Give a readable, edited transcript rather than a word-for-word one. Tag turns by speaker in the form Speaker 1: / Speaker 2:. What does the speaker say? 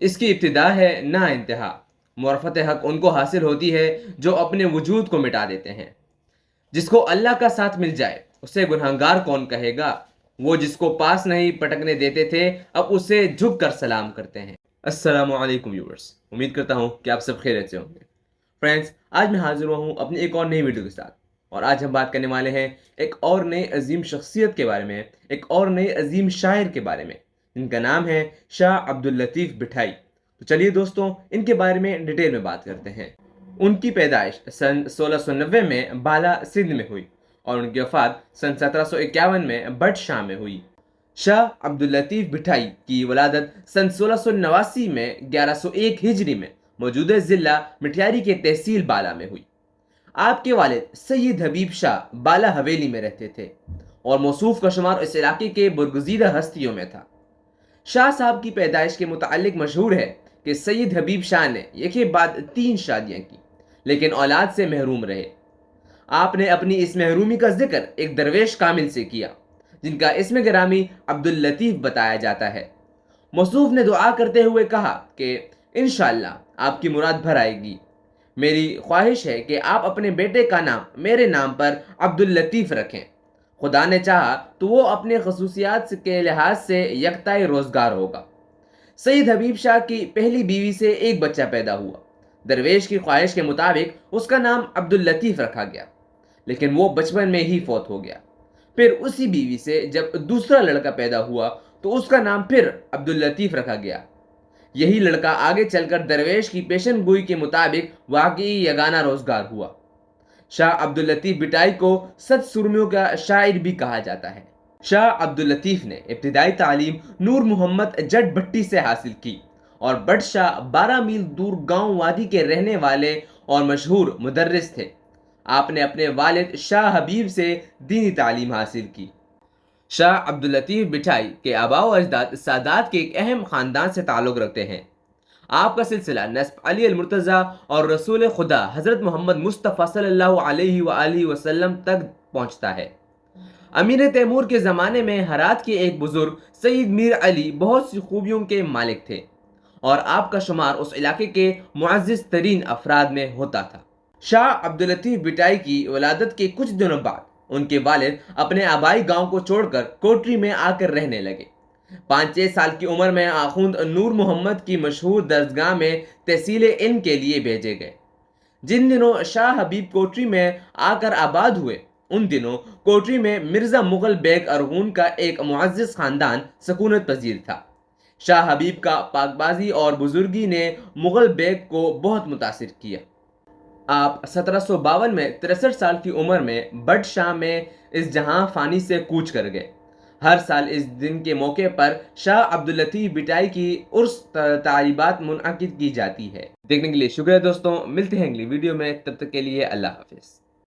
Speaker 1: اس کی ابتدا ہے نہ انتہا۔ معرفت حق ان کو حاصل ہوتی ہے جو اپنے وجود کو مٹا دیتے ہیں۔ جس کو اللہ کا ساتھ مل جائے اسے گنہگار کون کہے گا؟ وہ جس کو پاس نہیں پٹکنے دیتے تھے اب اسے جھک کر سلام کرتے ہیں۔ السلام علیکم ویورز، امید کرتا ہوں کہ آپ سب خیریت سے ہوں گے۔ فرینڈز، آج میں حاضر ہوا ہوں اپنی ایک اور نئی ویڈیو کے ساتھ، اور آج ہم بات کرنے والے ہیں ایک اور نئے عظیم شخصیت کے بارے میں، ایک اور نئے عظیم شاعر کے بارے میں، جن کا نام ہے شاہ عبداللطیف بٹھائی۔ تو چلیے دوستوں، ان کے بارے میں ڈیٹیل میں بات کرتے ہیں۔ ان کی پیدائش سن 1690 میں بالا سندھ میں ہوئی اور ان کی وفات سن 1751 میں بٹ شاہ میں ہوئی۔ شاہ عبداللطیف بٹھائی کی ولادت سن 1689 میں 1101 ہجری میں موجودہ ضلع مٹھیاری کے تحصیل بالا میں ہوئی۔ آپ کے والد سید حبیب شاہ بالا حویلی میں رہتے تھے اور موصوف کا شمار اس علاقے کے برگزیدہ ہستیوں میں تھا۔ شاہ صاحب کی پیدائش کے متعلق مشہور ہے کہ سید حبیب شاہ نے ایک کے بعد 3 شادیاں کی لیکن اولاد سے محروم رہے۔ آپ نے اپنی اس محرومی کا ذکر ایک درویش کامل سے کیا جن کا اسم گرامی عبداللطیف بتایا جاتا ہے۔ موصوف نے دعا کرتے ہوئے کہا کہ انشاءاللہ آپ کی مراد بھر آئے گی۔ میری خواہش ہے کہ آپ اپنے بیٹے کا نام میرے نام پر عبداللطیف رکھیں۔ خدا نے چاہا تو وہ اپنے خصوصیات کے لحاظ سے یکتائے روزگار ہوگا۔ سید حبیب شاہ کی پہلی بیوی سے ایک بچہ پیدا ہوا۔ درویش کی خواہش کے مطابق اس کا نام عبداللطیف رکھا گیا لیکن وہ بچپن میں ہی فوت ہو گیا۔ پھر اسی بیوی سے جب دوسرا لڑکا پیدا ہوا تو اس کا نام پھر عبداللطیف رکھا گیا۔ یہی لڑکا آگے چل کر درویش کی پیشن گوئی کے مطابق واقعی یگانہ روزگار ہوا۔ شاہ عبداللطیف بٹائی کو 7 سرمیوں کا شاعر بھی کہا جاتا ہے۔ شاہ عبداللطیف نے ابتدائی تعلیم نور محمد جٹ بھٹی سے حاصل کی اور بٹ شاہ 12 میل دور گاؤں وادی کے رہنے والے اور مشہور مدرس تھے۔ آپ نے اپنے والد شاہ حبیب سے دینی تعلیم حاصل کی۔ شاہ عبداللطیف بٹھائی کے آباء و اجداد سادات کے ایک اہم خاندان سے تعلق رکھتے ہیں۔ آپ کا سلسلہ نسب علی المرتضیٰ اور رسول خدا حضرت محمد مصطفیٰ صلی اللہ علیہ وآلہ وسلم تک پہنچتا ہے۔ امیر تیمور کے زمانے میں ہرات کے ایک بزرگ سید میر علی بہت سی خوبیوں کے مالک تھے اور آپ کا شمار اس علاقے کے معزز ترین افراد میں ہوتا تھا۔ شاہ عبداللطیف بٹائی کی ولادت کے کچھ دنوں بعد ان کے والد اپنے آبائی گاؤں کو چھوڑ کر کوٹری میں آ کر رہنے لگے۔ 5-6 سال کی عمر میں آخوند نور محمد کی مشہور درسگاہ میں تحصیل علم کے لیے بھیجے گئے۔ جن دنوں شاہ حبیب کوٹری میں آ کر آباد ہوئے ان دنوں کوٹری میں مرزا مغل بیگ ارغون کا ایک معزز خاندان سکونت پذیر تھا۔ شاہ حبیب کا پاک بازی اور بزرگی نے مغل بیگ کو بہت متاثر کیا۔ آپ 1752 میں 63 سال کی عمر میں بٹ شاہ میں اس جہاں فانی سے کوچ کر گئے۔ ہر سال اس دن کے موقع پر شاہ عبداللطیف بٹائی کی عرس تقریبات منعقد کی جاتی ہے۔ دیکھنے کے لیے شکریہ دوستوں، ملتے ہیں اگلی ویڈیو میں، تب تک کے لیے اللہ حافظ۔